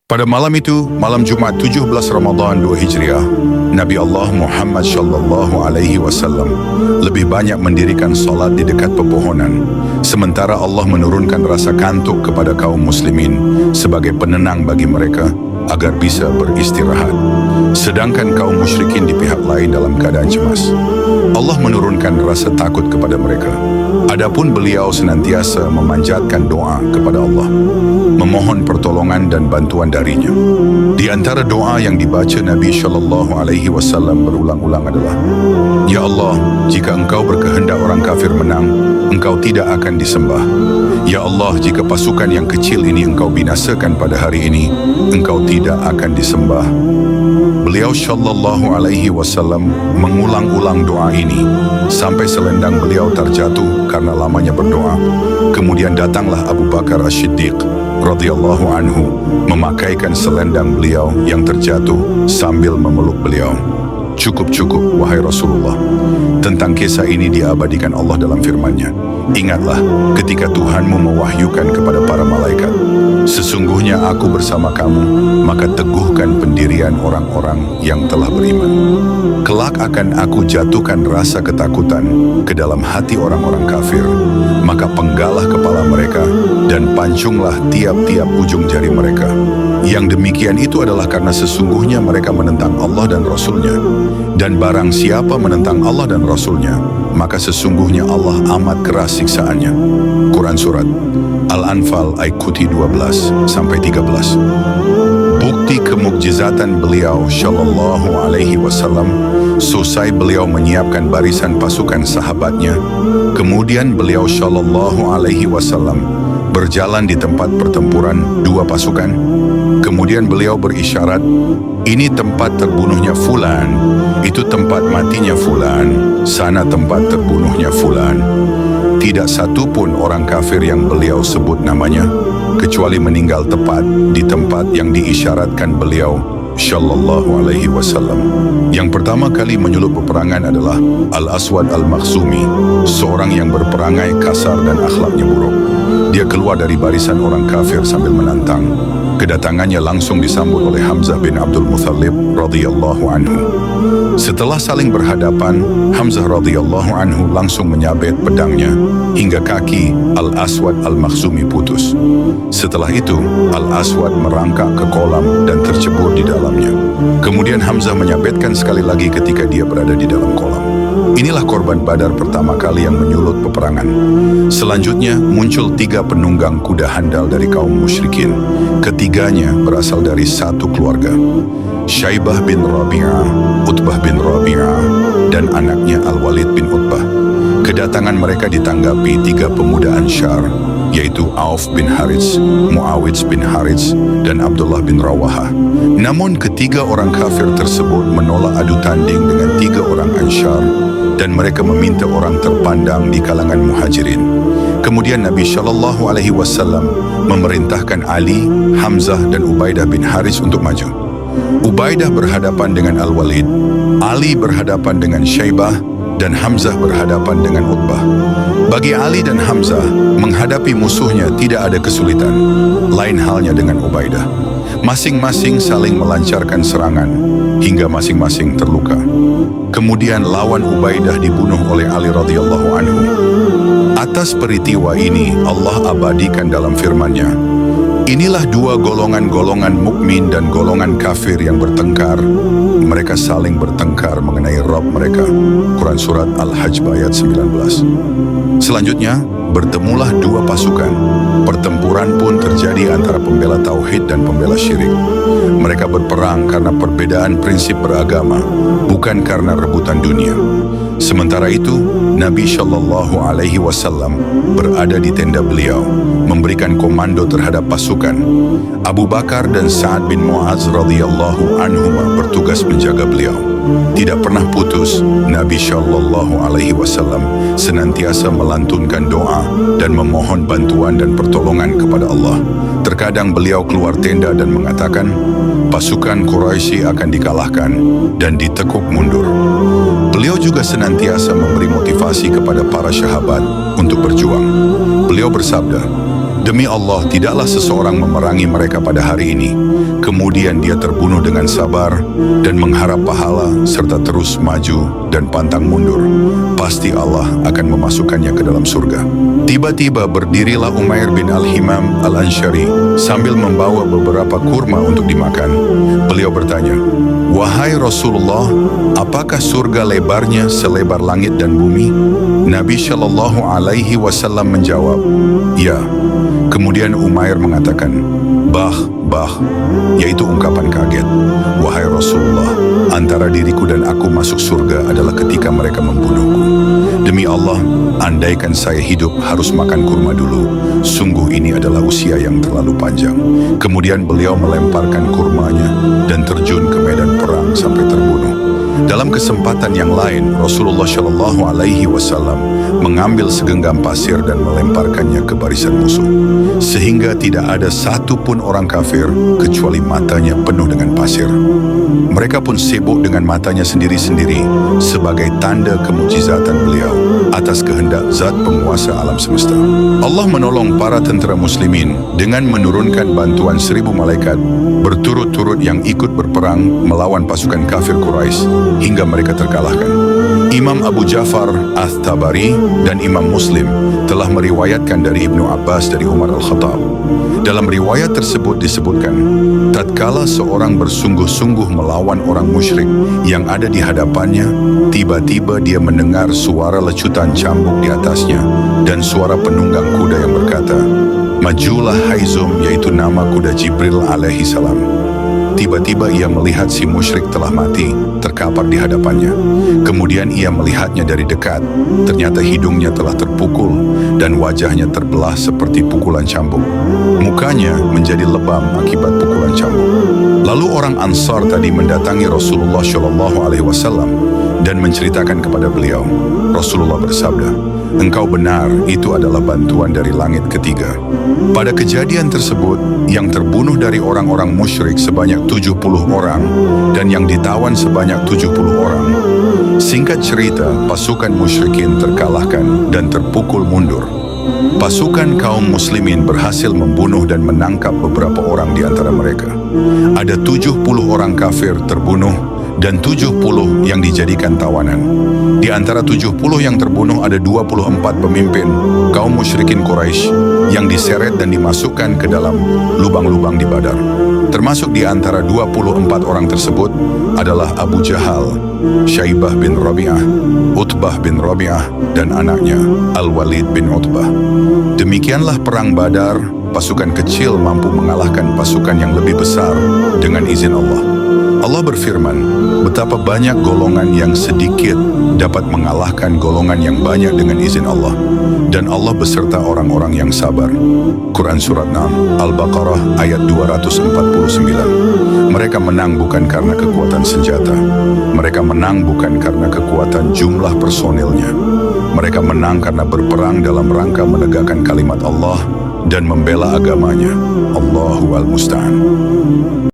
Pada malam itu, malam Jumat 17 Ramadan 2 Hijriah, Nabi Allah Muhammad sallallahu alaihi wasallam lebih banyak mendirikan solat di dekat pepohonan, sementara Allah menurunkan rasa kantuk kepada kaum muslimin sebagai penenang bagi mereka agar bisa beristirahat. Sedangkan kaum musyrikin di pihak lain dalam keadaan cemas. Allah menurunkan rasa takut kepada mereka. Adapun beliau senantiasa memanjatkan doa kepada Allah, memohon pertolongan dan bantuan darinya. Di antara doa yang dibaca Nabi sallallahu alaihi wasallam berulang-ulang adalah, Ya Allah, jika Engkau berkehendak orang kafir menang, Engkau tidak akan disembah. Ya Allah, jika pasukan yang kecil ini Engkau binasakan pada hari ini, Engkau tidak akan disembah. Beliau sallallahu alaihi wasallam mengulang-ulang doa ini sampai selendang beliau terjatuh karena lamanya berdoa. Kemudian datanglah Abu Bakar As-Siddiq radhiyallahu anhu memakaikan selendang beliau yang terjatuh sambil memeluk beliau. Cukup, wahai Rasulullah. Tentang kisah ini diabadikan Allah dalam firman-Nya. Ingatlah ketika Tuhanmu mewahyukan kepada para malaikat, sesungguhnya aku bersama kamu, maka teguhkan pendirian orang-orang yang telah beriman. Kelak akan aku jatuhkan rasa ketakutan ke dalam hati orang-orang kafir, maka penggalah kepala mereka dan pancunglah tiap-tiap ujung jari mereka. Yang demikian itu adalah karena sesungguhnya mereka menentang Allah dan Rasul-Nya. Dan barang siapa menentang Allah dan Rasul-Nya, maka sesungguhnya Allah amat keras siksaannya. Quran Surat Al-Anfal ayat 12-13. Bukti kemukjizatan beliau sallallahu alaihi wasallam, selesai beliau menyiapkan barisan pasukan sahabatnya, kemudian beliau sallallahu alaihi wasallam berjalan di tempat pertempuran dua pasukan. Kemudian beliau berisyarat, ini tempat terbunuhnya fulan, itu tempat matinya fulan, sana tempat terbunuhnya fulan. Tidak satu pun orang kafir yang beliau sebut namanya, kecuali meninggal tepat di tempat yang diisyaratkan beliau sallallahu alaihi wasallam. Yang pertama kali menyulut peperangan adalah Al-Aswad Al-Makhzumi, seorang yang berperangai kasar dan akhlaknya buruk. Dia keluar dari barisan orang kafir sambil menantang. Kedatangannya langsung disambut oleh Hamzah bin Abdul Muthalib radhiyallahu anhu. Setelah saling berhadapan, Hamzah radhiyallahu anhu langsung menyabet pedangnya hingga kaki Al-Aswad Al-Makhzumi putus. Setelah itu, Al-Aswad merangkak ke kolam dan tercebur di dalamnya. Kemudian Hamzah menyabetkan sekali lagi ketika dia berada di dalam kolam. Inilah korban Badar pertama kali yang menyulut peperangan. Selanjutnya muncul 3 penunggang kuda handal dari kaum musyrikin. Ketiganya berasal dari satu keluarga, Syaibah bin Rabi'ah, Utbah bin Rabi'ah, dan anaknya Al-Walid bin Utbah. Kedatangan mereka ditanggapi 3 pemuda Ansyar, yaitu Auf bin Harits, Muawidz bin Harits, dan Abdullah bin Rawaha. Namun ketiga orang kafir tersebut menolak adu tanding dengan 3 orang Ansyar, dan mereka meminta orang terpandang di kalangan muhajirin. Kemudian Nabi sallallahu alaihi wasallam memerintahkan Ali, Hamzah, dan Ubaidah bin Haris untuk maju. Ubaidah berhadapan dengan Al-Walid, Ali berhadapan dengan Syaibah, dan Hamzah berhadapan dengan Utbah. Bagi Ali dan Hamzah, menghadapi musuhnya tidak ada kesulitan. Lain halnya dengan Ubaidah. Masing-masing saling melancarkan serangan hingga masing-masing terluka. Kemudian lawan Ubaidah dibunuh oleh Ali radhiyallahu anhu. Atas peristiwa ini Allah abadikan dalam firman-Nya, inilah 2 golongan-golongan mukmin dan golongan kafir yang bertengkar. Mereka saling bertengkar mengenai Rabb mereka. Quran Surat Al-Hajj ayat 19. Selanjutnya, bertemulah 2 pasukan. Pertempuran pun terjadi antara pembela tauhid dan pembela syirik. Mereka berperang karena perbedaan prinsip beragama, bukan karena rebutan dunia. Sementara itu, Nabi sallallahu alaihi wasallam berada di tenda beliau, memberikan komando terhadap pasukan. Abu Bakar dan Sa'ad bin Mu'adz radhiyallahu anhuma bertugas menjaga beliau. Tidak pernah putus, Nabi sallallahu alaihi wasallam senantiasa melantunkan doa dan memohon bantuan dan pertolongan kepada Allah. Terkadang beliau keluar tenda dan mengatakan, pasukan Quraisy akan dikalahkan dan ditekuk mundur. Beliau juga senantiasa memberi motivasi kepada para sahabat untuk berjuang. Beliau bersabda, Demi Allah, tidaklah seseorang memerangi mereka pada hari ini, kemudian dia terbunuh dengan sabar dan mengharap pahala serta terus maju dan pantang mundur. Pasti Allah akan memasukkannya ke dalam surga. Tiba-tiba berdirilah Umair bin Al-Himam Al-Ansyari sambil membawa beberapa kurma untuk dimakan. Beliau bertanya, "Wahai Rasulullah, apakah surga lebarnya selebar langit dan bumi?" Nabi Shallallahu Alaihi Wasallam menjawab, "Ya." Kemudian Umair mengatakan, "Bah, yaitu ungkapan kaget. Wahai Rasulullah, antara diriku dan aku masuk surga adalah ketika mereka membunuhku. Demi Allah, andaikan saya hidup harus makan kurma dulu. Sungguh ini adalah usia yang terlalu panjang." Kemudian beliau melemparkan kurmanya dan terjun ke medan perang sampai terbunuh. Dalam kesempatan yang lain, Rasulullah Shallallahu Alaihi Wasallam mengambil segenggam pasir dan melemparkannya ke barisan musuh, sehingga tidak ada satupun orang kafir kecuali matanya penuh dengan pasir. Mereka pun sibuk dengan matanya sendiri-sendiri sebagai tanda kemujizatan beliau atas kehendak Zat penguasa alam semesta. Allah menolong para tentera muslimin dengan menurunkan bantuan 1000 malaikat berturut-turut yang ikut berperang melawan pasukan kafir Quraisy hingga mereka terkalahkan. Imam Abu Ja'far Ats-Tabari dan Imam Muslim telah meriwayatkan dari Ibnu Abbas dari Umar Al-Khattab. Dalam riwayat tersebut disebutkan, tatkala seorang bersungguh-sungguh melawan orang musyrik yang ada di hadapannya, tiba-tiba dia mendengar suara lecutan cambuk di atasnya dan suara penunggang kuda yang berkata, "Majulah Haizum," yaitu nama kuda Jibril alaihi salam. Tiba-tiba ia melihat si musyrik telah mati, terkapar di hadapannya. Kemudian ia melihatnya dari dekat. Ternyata hidungnya telah terpukul dan wajahnya terbelah seperti pukulan cambuk. Mukanya menjadi lebam akibat pukulan cambuk. Lalu orang Ansar tadi mendatangi Rasulullah Shallallahu Alaihi Wasallam dan menceritakan kepada beliau. Rasulullah bersabda, "Engkau benar, itu adalah bantuan dari langit ketiga." Pada kejadian tersebut, yang terbunuh dari orang-orang musyrik sebanyak 70 orang dan yang ditawan sebanyak 70 orang. Singkat cerita, pasukan musyrikin terkalahkan dan terpukul mundur. Pasukan kaum muslimin berhasil membunuh dan menangkap beberapa orang di antara mereka. Ada 70 orang kafir terbunuh dan 70 yang dijadikan tawanan. Di antara 70 yang terbunuh ada 24 pemimpin kaum musyrikin Quraisy yang diseret dan dimasukkan ke dalam lubang-lubang di Badar. Termasuk di antara 24 orang tersebut adalah Abu Jahal, Syaibah bin Rabi'ah, Utbah bin Rabi'ah, dan anaknya Al-Walid bin Utbah. Demikianlah perang Badar, pasukan kecil mampu mengalahkan pasukan yang lebih besar dengan izin Allah. Allah berfirman, betapa banyak golongan yang sedikit dapat mengalahkan golongan yang banyak dengan izin Allah. Dan Allah beserta orang-orang yang sabar. Quran Surat 6, Al-Baqarah ayat 249. Mereka menang bukan karena kekuatan senjata. Mereka menang bukan karena kekuatan jumlah personilnya. Mereka menang karena berperang dalam rangka menegakkan kalimat Allah dan membela agamanya. Allahu al-Musta'an.